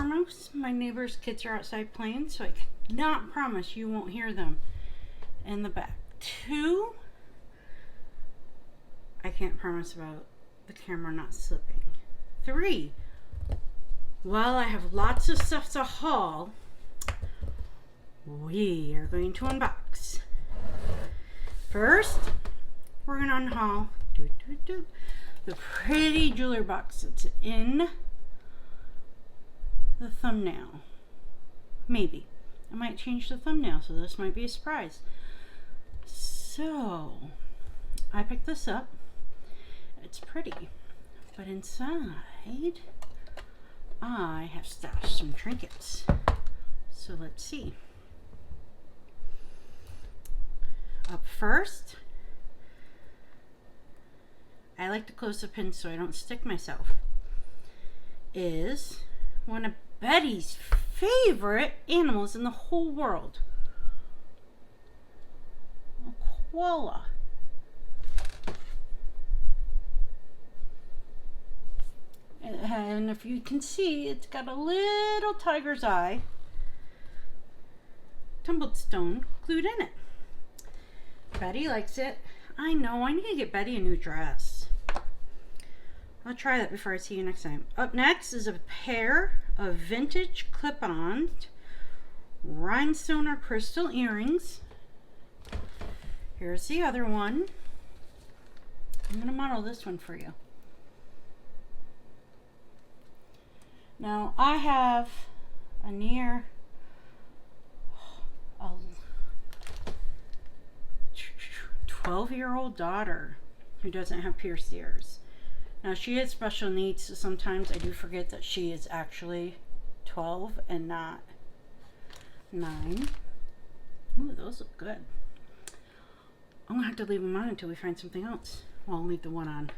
foremost, my neighbor's kids are outside playing, so I cannot promise you won't hear them in the back. 2, I can't promise about the camera not slipping. 3, while I have lots of stuff to haul, we are going to unbox. First, we're going to unhaul the pretty jewelry box that's in the thumbnail. Maybe. I might change the thumbnail, so this might be a surprise. So, I picked this up. It's pretty. But inside, I have stashed some trinkets. So let's see. Up first, I like to close the pin so I don't stick myself, is one of Betty's favorite animals in the whole world. A koala. And if you can see, it's got a little tiger's eye, tumbled stone, glued in it. Betty likes it. I know, I need to get Betty a new dress. I'll try that before I see you next time. Up next is a pair of vintage clip-on rhinestone or crystal earrings. Here's the other one. I'm going to model this one for you. Now, I have a 12-year-old daughter who doesn't have pierced ears. Now, she has special needs, so sometimes I do forget that she is actually 12 and not 9. Ooh, those look good. I'm going to have to leave them on until we find something else. Well, I'll leave the one on.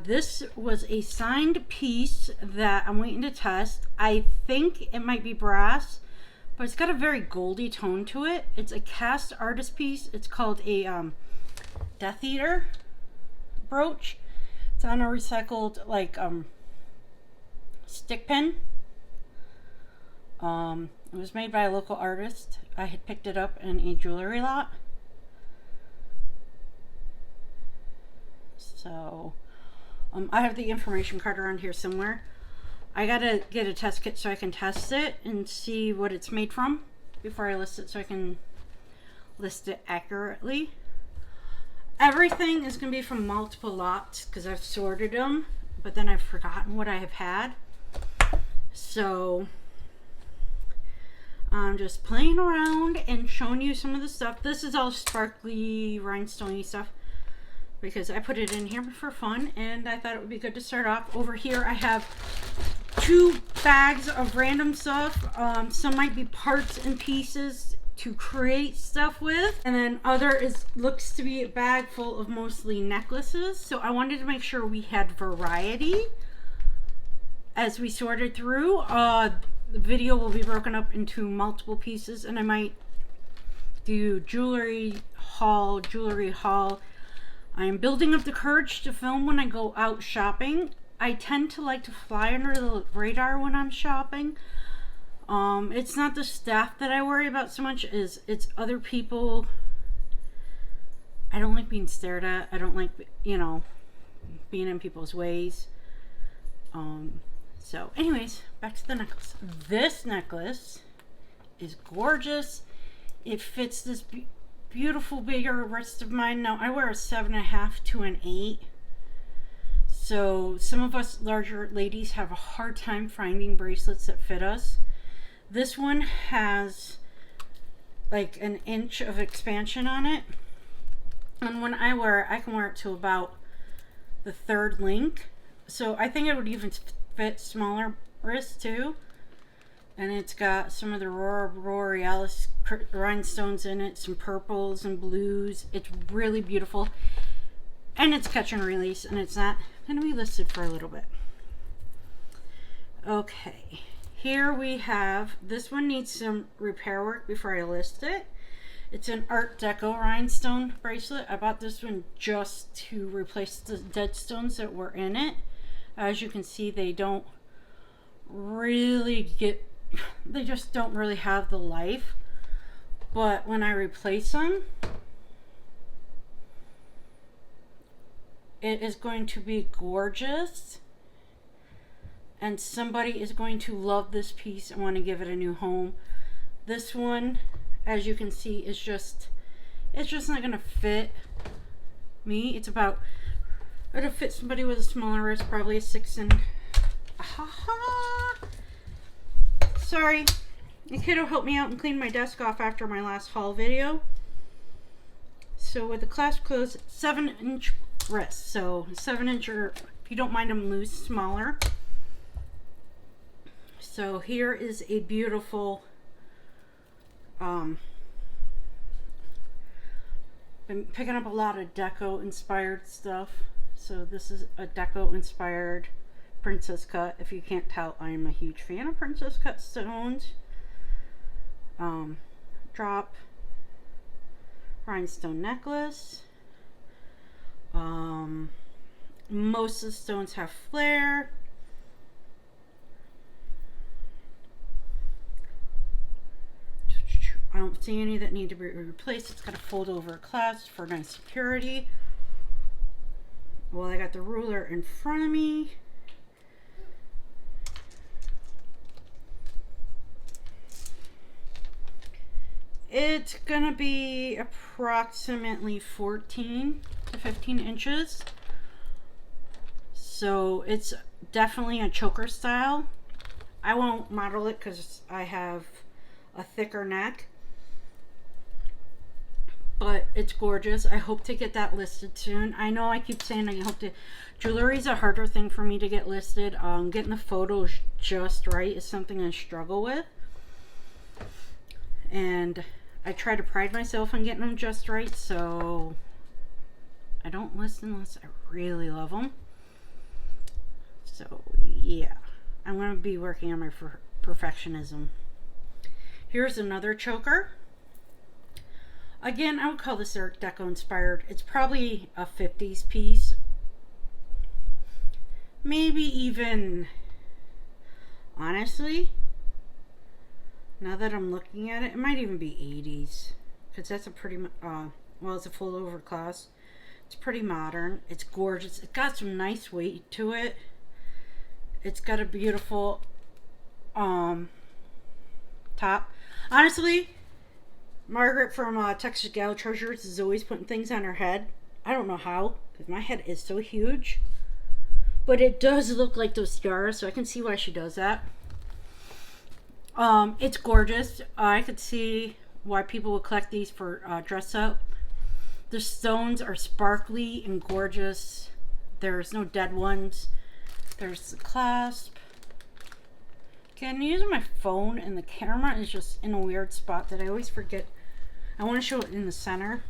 This was a signed piece that I'm waiting to test. I think it might be brass, but it's got a very goldy tone to it. It's a cast artist piece. It's called a Death Eater brooch. It's on a recycled stick pin. It was made by a local artist. I had picked it up in a jewelry lot. So I have the information card around here somewhere. I gotta get a test kit so I can test it and see what it's made from before I list it, so I can list it accurately. Everything is gonna be from multiple lots because I've sorted them, but then I've forgotten what I have had. So I'm just playing around and showing you some of the stuff. This is all sparkly, rhinestoney stuff, because I put it in here for fun, and I thought it would be good to start off. Over here I have 2 bags of random stuff. Some might be parts and pieces to create stuff with, and then other looks to be a bag full of mostly necklaces. So I wanted to make sure we had variety as we sorted through. The video will be broken up into multiple pieces, and I might do jewelry haul. I am building up the courage to film when I go out shopping. I tend to like to fly under the radar when I'm shopping. It's not the staff that I worry about so much as it's other people. I don't like being stared at. I don't like, being in people's ways. So anyways, back to the necklace. This necklace is gorgeous. It fits this beautiful bigger wrist of mine. Now I wear a 7.5 to an 8, so some of us larger ladies have a hard time finding bracelets that fit us. This one has like an inch of expansion on it, and when I wear it, I can wear it to about the 3rd link, so I think it would even fit smaller wrists too. And it's got some of the Aurora Borealis rhinestones in it, some purples and blues. It's really beautiful. And it's catch and release, and it's not going to be listed for a little bit. Okay, here we have, this one needs some repair work before I list it. It's an Art Deco rhinestone bracelet. I bought this one just to replace the dead stones that were in it. As you can see, they don't really they just don't really have the life. But when I replace them, it is going to be gorgeous. And somebody is going to love this piece and want to give it a new home. This one, as you can see, is just, it's just not going to fit me. It's about, it'll fit somebody with a smaller wrist, probably a 6 and, sorry. The kiddo helped me out and cleaned my desk off after my last haul video. So with the clasp closed, 7-inch wrist. So 7-inch, or if you don't mind them loose, smaller. So here is a beautiful, been picking up a lot of deco inspired stuff. So this is a deco inspired princess cut. If you can't tell, I am a huge fan of princess cut stones. Drop rhinestone necklace. Most of the stones have flare. I don't see any that need to be replaced. It's got a fold over clasp for nice security. Well, I got the ruler in front of me. It's gonna be approximately 14 to 15 inches. So it's definitely a choker style. I won't model it because I have a thicker neck. But it's gorgeous. I hope to get that listed soon. I know I keep saying I hope to. Jewelry is a harder thing for me to get listed. Getting the photos just right is something I struggle with. And I try to pride myself on getting them just right, so I don't list unless I really love them. So yeah, I'm going to be working on my perfectionism. Here's another choker. Again, I would call this Art Deco inspired. It's probably a 50s piece. Maybe even, honestly, now that I'm looking at it, it might even be 80s. Because that's a pretty, well, it's a full over clasp. It's pretty modern. It's gorgeous. It's got some nice weight to it. It's got a beautiful top. Honestly, Margaret from Texas Gal Treasures is always putting things on her head. I don't know how, because my head is so huge. But it does look like those stars, so I can see why she does that. It's gorgeous. I could see why people would collect these for dress up. The stones are sparkly and gorgeous. There's no dead ones. There's the clasp. Okay, I'm using my phone and the camera is just in a weird spot that I always forget. I want to show it in the center.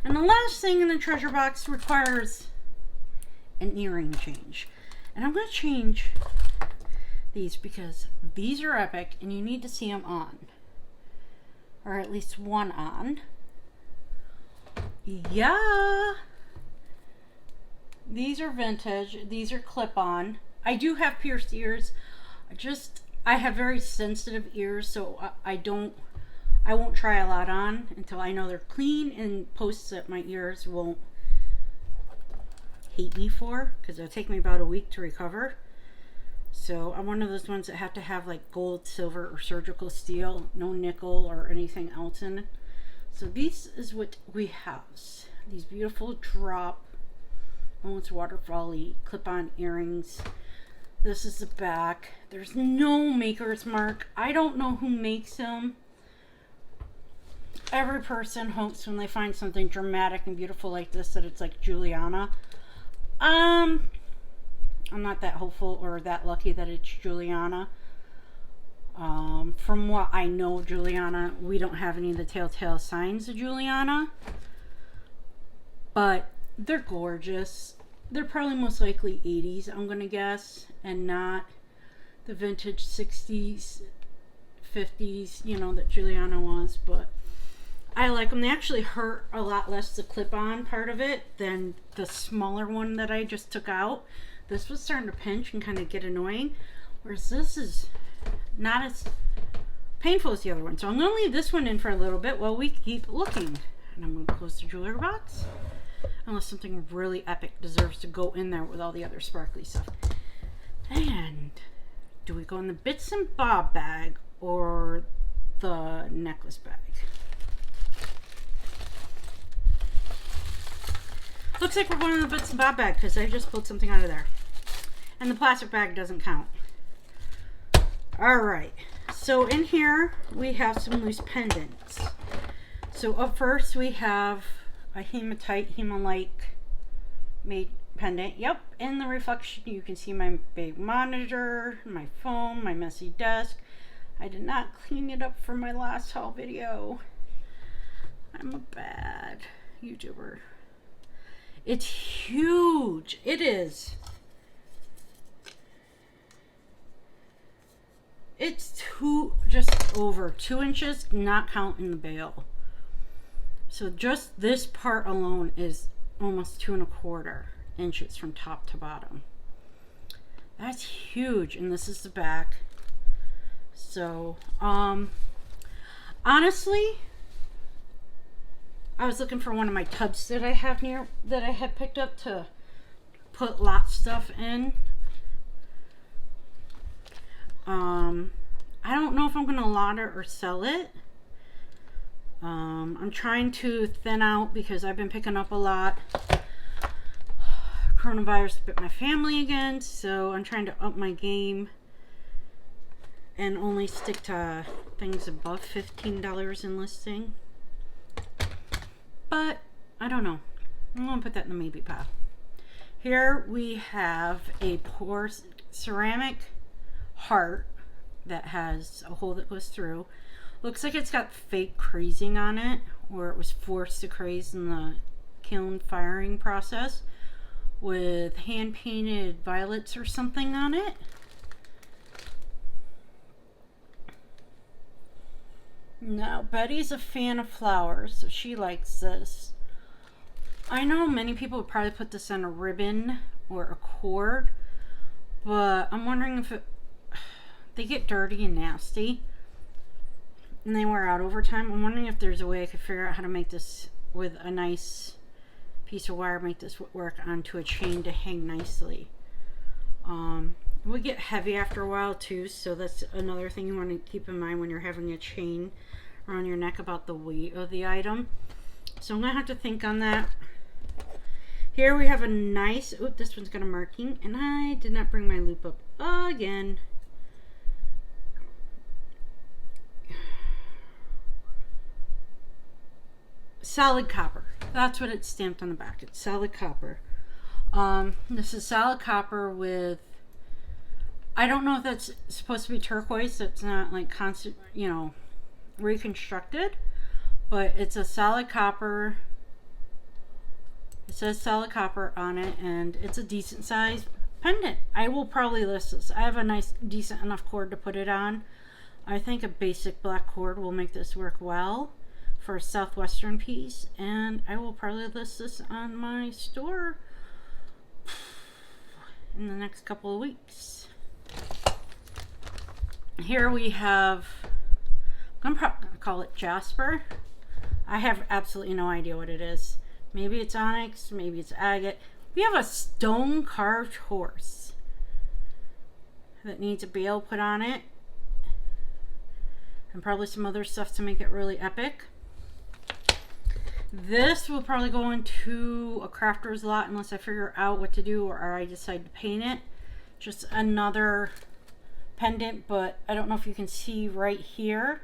And the last thing in the treasure box requires an earring change. And I'm going to change these because these are epic and you need to see them on. Or at least one on. Yeah. These are vintage. These are clip-on. I do have pierced ears. I have very sensitive ears, so I won't try a lot on until I know they're clean and posts that my ears won't hate me for, because it'll take me about a week to recover. So I'm one of those ones that have to have like gold, silver, or surgical steel, no nickel or anything else in it. So this is what we have. These beautiful drop, almost waterfall-y clip-on earrings. This is the back. There's no maker's mark. I don't know who makes them. Every person hopes when they find something dramatic and beautiful like this that it's like Juliana. I'm not that hopeful or that lucky that it's Juliana. From what I know, Juliana, we don't have any of the telltale signs of Juliana. But they're gorgeous. They're probably most likely 80s, I'm going to guess, and not the vintage 60s, 50s, you know, that Juliana was. But I like them. They actually hurt a lot less, the clip-on part of it, than the smaller one that I just took out. this was starting to pinch and kind of get annoying, whereas this is not as painful as the other one. So I'm going to leave this one in for a little bit while we keep looking. And I'm going to close the jewelry box, unless something really epic deserves to go in there with all the other sparkly stuff. And do we go in the bits and bob bag or the necklace bag? Looks like we're going in the bits and bob bag because I just pulled something out of there. And the plastic bag doesn't count. Alright, so in here we have some loose pendants. So up first we have a hematite, hemalike made pendant. Yep, in the reflection you can see my big monitor, my phone, my messy desk. I did not clean it up for my last haul video. I'm a bad YouTuber. It's huge. It is. It's just over 2 inches, not counting the bail. So just this part alone is almost 2 1/4 inches from top to bottom. That's huge. And this is the back. So, honestly, I was looking for one of my tubs that I have near, that I had picked up to put lot stuff in. I don't know if I'm going to lot it or sell it. I'm trying to thin out because I've been picking up a lot. Coronavirus bit my family again, so I'm trying to up my game and only stick to things above $15 in listing. But I don't know. I'm going to put that in the maybe pile. Here we have a ceramic heart that has a hole that goes through. Looks like it's got fake crazing on it, or it was forced to craze in the kiln firing process, with hand painted violets or something on it. Now, Betty's a fan of flowers, so she likes this. I know many people would probably put this on a ribbon or a cord, but I'm wondering if they get dirty and nasty and they wear out over time. I'm wondering if there's a way I could figure out how to make this with a nice piece of wire, make this work onto a chain to hang nicely. It would get heavy after a while too, so that's another thing you want to keep in mind when you're having a chain around your neck about the weight of the item. So I'm gonna have to think on that. Here we have a nice, oh, this one's got a marking, and I did not bring my loop up again. Solid copper. That's what it's stamped on the back. It's solid copper. This is solid copper with, I don't know if that's supposed to be turquoise. So it's not like constant, you know, reconstructed, but it's a solid copper. It says solid copper on it, and it's a decent size pendant. I will probably list this. I have a nice, decent enough cord to put it on. I think a basic black cord will make this work well for a southwestern piece, and I will probably list this on my store in the next couple of weeks. Here we have, I'm gonna call it jasper. I have absolutely no idea what it is. Maybe it's onyx, maybe it's agate. We have a stone carved horse that needs a bail put on it, and probably some other stuff to make it really epic. This will probably go into a crafter's lot unless I figure out what to do or I decide to paint it. Just another pendant, but I don't know if you can see right here.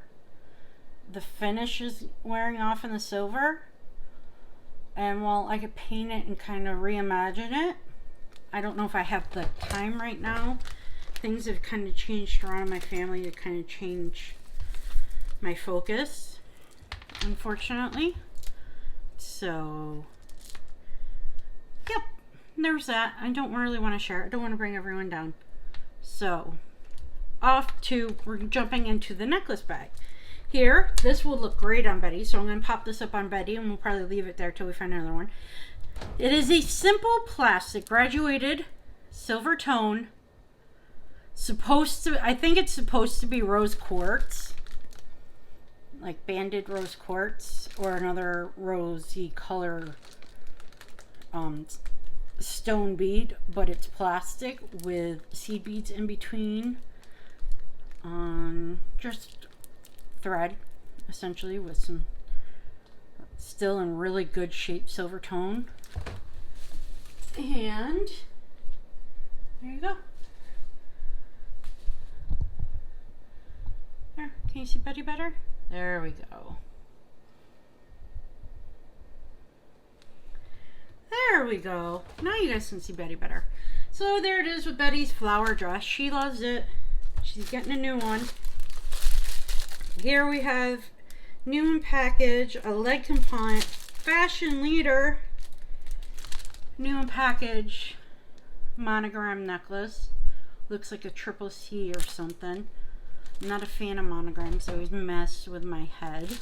The finish is wearing off in the silver. And while I could paint it and kind of reimagine it, I don't know if I have the time right now. Things have kind of changed around in my family to kind of change my focus, unfortunately. So, yep, there's that. I don't really want to share it. I don't want to bring everyone down. So, we're jumping into the necklace bag. Here, this will look great on Betty, so I'm going to pop this up on Betty, and we'll probably leave it there till we find another one. It is a simple plastic graduated silver tone. I think it's supposed to be rose quartz. Like banded rose quartz or another rosy color stone bead, but it's plastic with seed beads in between. Just thread, essentially, with some still in really good shape silver tone. And there you go. There, can you see Betty better? There we go. There we go. Now you guys can see Betty better. So there it is with Betty's flower dress. She loves it. She's getting a new one. Here we have new in package, a leg compliant fashion leader. New in package monogram necklace. Looks like a triple C or something. I'm not a fan of monograms. I always mess with my head.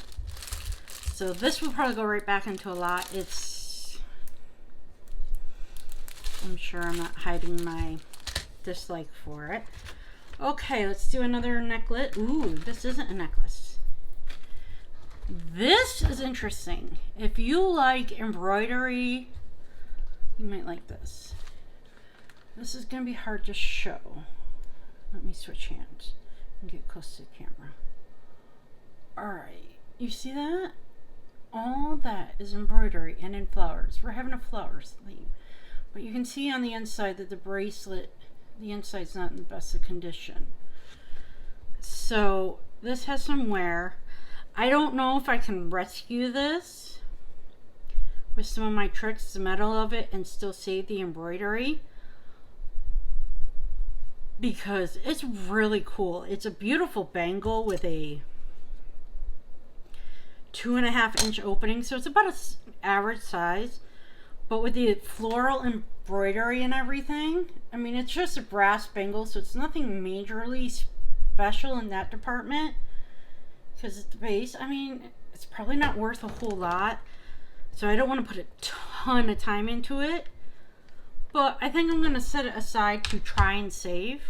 So this will probably go right back into a lot. I'm sure I'm not hiding my dislike for it. Okay, let's do another necklet. Ooh, this isn't a necklace. This is interesting. If you like embroidery, you might like this. This is going to be hard to show. Let me switch hands and get close to the camera. Alright, you see that? All that is embroidery and in flowers. We're having a flowers theme. But you can see on the inside that the bracelet, the inside's not in the best of condition. So this has some wear. I don't know if I can rescue this with some of my tricks, the metal of it, and still save the embroidery, because it's really cool. It's a beautiful bangle with a 2.5-inch opening, so it's about an average size. But with the floral embroidery and everything, I mean, it's just a brass bangle, so it's nothing majorly special in that department. Because at the base, I mean, it's probably not worth a whole lot. So I don't want to put a ton of time into it. But I think I'm going to set it aside to try and save.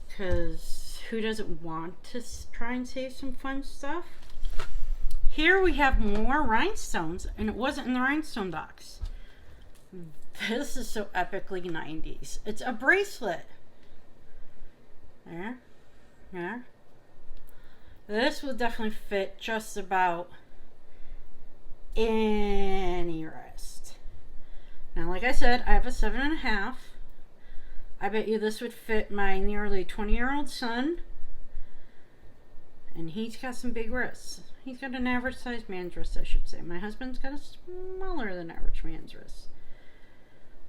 Because who doesn't want to try and save some fun stuff? Here we have more rhinestones, and it wasn't in the rhinestone box. This is so epically 90s. It's a bracelet. There. There. This will definitely fit just about any wrist. Now, like I said, I have a 7.5. I bet you this would fit my nearly 20-year-old son. And he's got some big wrists. He's got an average sized man's wrist, I should say. My husband's got a smaller than average man's wrist.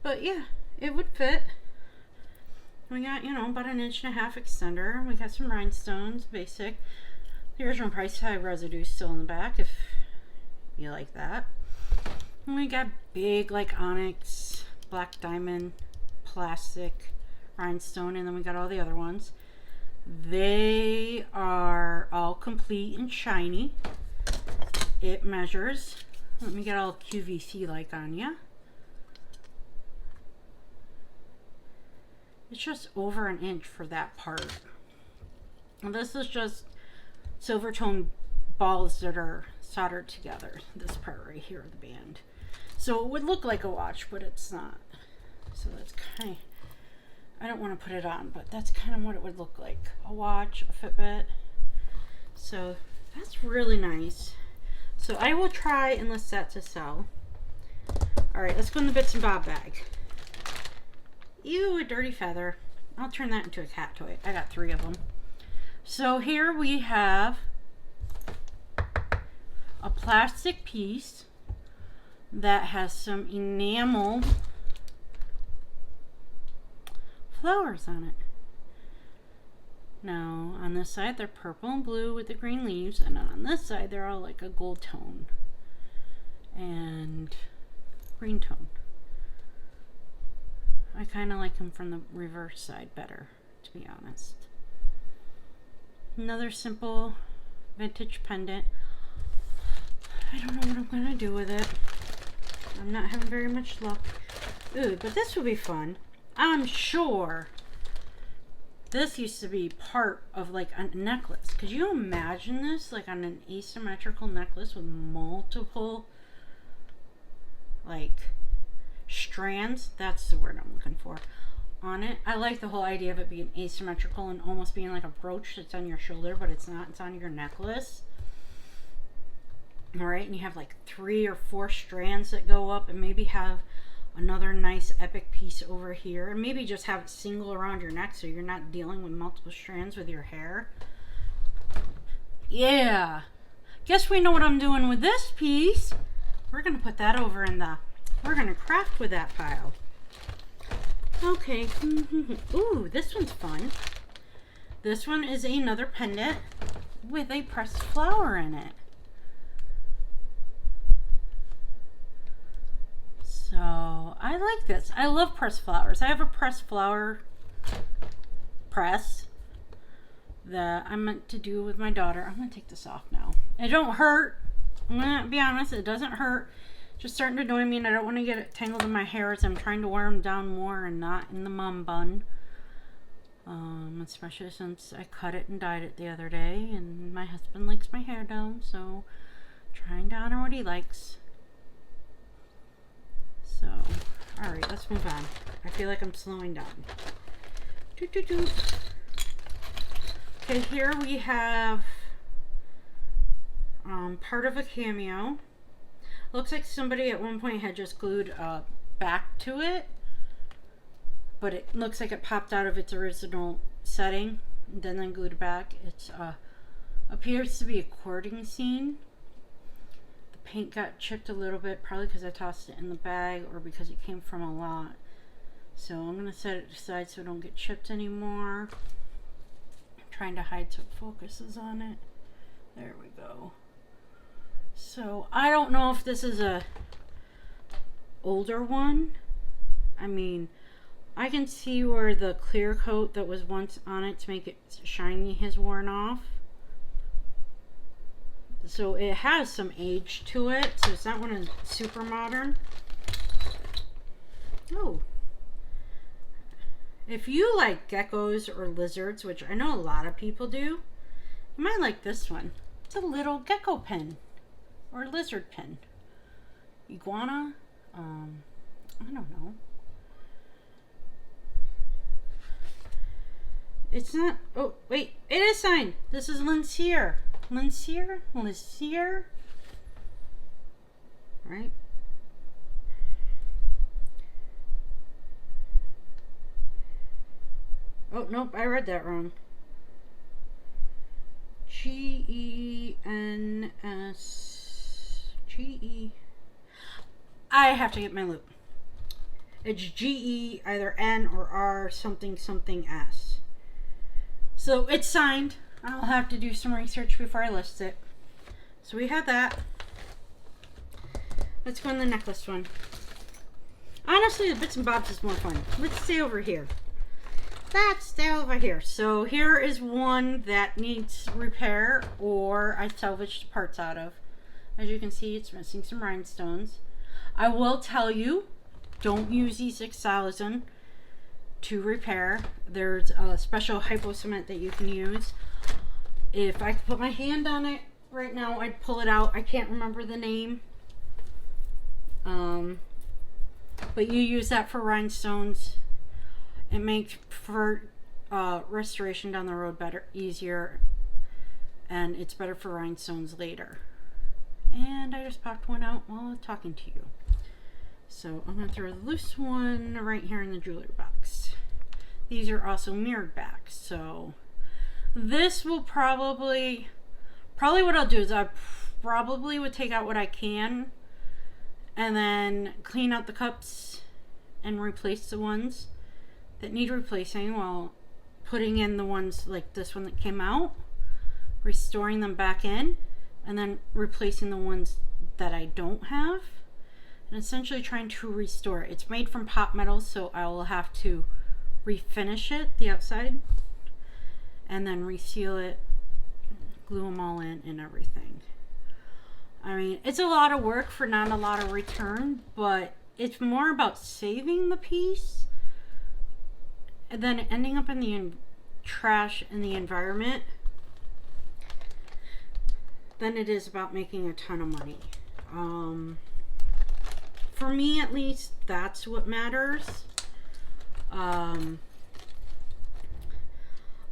But yeah, it would fit. We got, about 1.5 inch extender. We got some rhinestones, basic. The original price tag residue still in the back, if you like that. And we got big, like onyx, black diamond, plastic, rhinestone, and then we got all the other ones. They are all complete and shiny. It measures. Let me get all QVC like on ya. It's just over 1 inch for that part. And this is just silver tone balls that are soldered together. This part right here of the band. So it would look like a watch, but it's not. So that's kind of, I don't want to put it on, but that's kind of what it would look like. A watch, a Fitbit. So that's really nice. So I will try and list that to sell. All right, let's go in the bits and bob bag. Ew, a dirty feather. I'll turn that into a cat toy. I got 3 of them. So here we have a plastic piece that has some enameled flowers on it. Now on this side they're purple and blue with the green leaves, and on this side they're all like a gold tone and green tone. I kind of like them from the reverse side better, to be honest. Another simple vintage pendant. I don't know what I'm gonna do with it. I'm not having very much luck. Ooh, but this will be fun. I'm sure this used to be part of like a necklace. Could you imagine this like on an asymmetrical necklace with multiple like strands? That's the word I'm looking for on it. I like the whole idea of it being asymmetrical and almost being like a brooch that's on your shoulder, but it's not. It's on your necklace. All right, and you have like 3 or 4 strands that go up, and maybe have another nice epic piece over here, and maybe just have it single around your neck so you're not dealing with multiple strands with your hair. Yeah, guess we know what I'm doing with this piece. We're gonna put that over in the, we're gonna craft with that pile. Okay. Ooh, this one's fun. This one is another pendant with a pressed flower in it. So I like this. I love pressed flowers. I have a pressed flower press that I meant to do with my daughter. I'm gonna take this off now. It don't hurt. I'm gonna be honest, it doesn't hurt. Just starting to annoy me, and I don't want to get it tangled in my hair as I'm trying to wear them down more and not in the mum bun. Especially since I cut it and dyed it the other day, and my husband likes my hair down, so trying to honor what he likes. So, alright, let's move on. I feel like I'm slowing down. Okay, here we have part of a cameo. Looks like somebody at one point had just glued back to it, but it looks like it popped out of its original setting and then glued it back. It appears to be a courting scene. The paint got chipped a little bit, probably because I tossed it in the bag or because it came from a lot. So I'm going to set it aside so it don't get chipped anymore. I'm trying to hide so it focuses on it. There we go. So I don't know if this is a older one. I mean, I can see where the clear coat that was once on it to make it shiny has worn off. So it has some age to it. So it's not one of super modern. Oh. If you like geckos or lizards, which I know a lot of people do, you might like this one. It's a little gecko pen. Or lizard pin. Iguana? I don't know. It's not, oh, wait, it is signed. This is Lincier. Lincier? Lincier? Right? Oh, nope, I read that wrong. G-E-N-S... G-E... I have to get my loop. It's G-E, either N or R, something, something S. So it's signed. I'll have to do some research before I list it. So we have that. Let's go on the necklace one. Honestly, the bits and bobs is more fun. Let's stay over here. Let's stay over here. So here is one that needs repair or I salvaged parts out of. As you can see, it's missing some rhinestones. I will tell you, don't use E6000 to repair. There's a special hypo cement that you can use. If I could put my hand on it right now, I'd pull it out. I can't remember the name. But you use that for rhinestones. It makes for restoration down the road better, easier, and it's better for rhinestones later. And I just popped one out while talking to you. So I'm going to throw the loose one right here in the jewelry box. These are also mirrored backs. So this will probably what I'll do is I probably would take out what I can and then clean out the cups and replace the ones that need replacing while putting in the ones like this one that came out, restoring them back in, and then replacing the ones that I don't have, and essentially trying to restore it. It's made from pot metal, so I will have to refinish it, the outside, and then reseal it, glue them all in and everything. I mean, it's a lot of work for not a lot of return, but it's more about saving the piece than ending up in the trash in the environment than it is about making a ton of money. For me, at least, that's what matters. I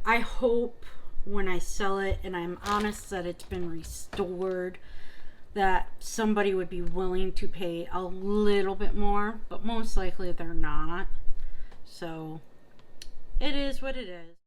hope when I sell it and I'm honest that it's been restored, that somebody would be willing to pay a little bit more, but most likely they're not. So it is what it is.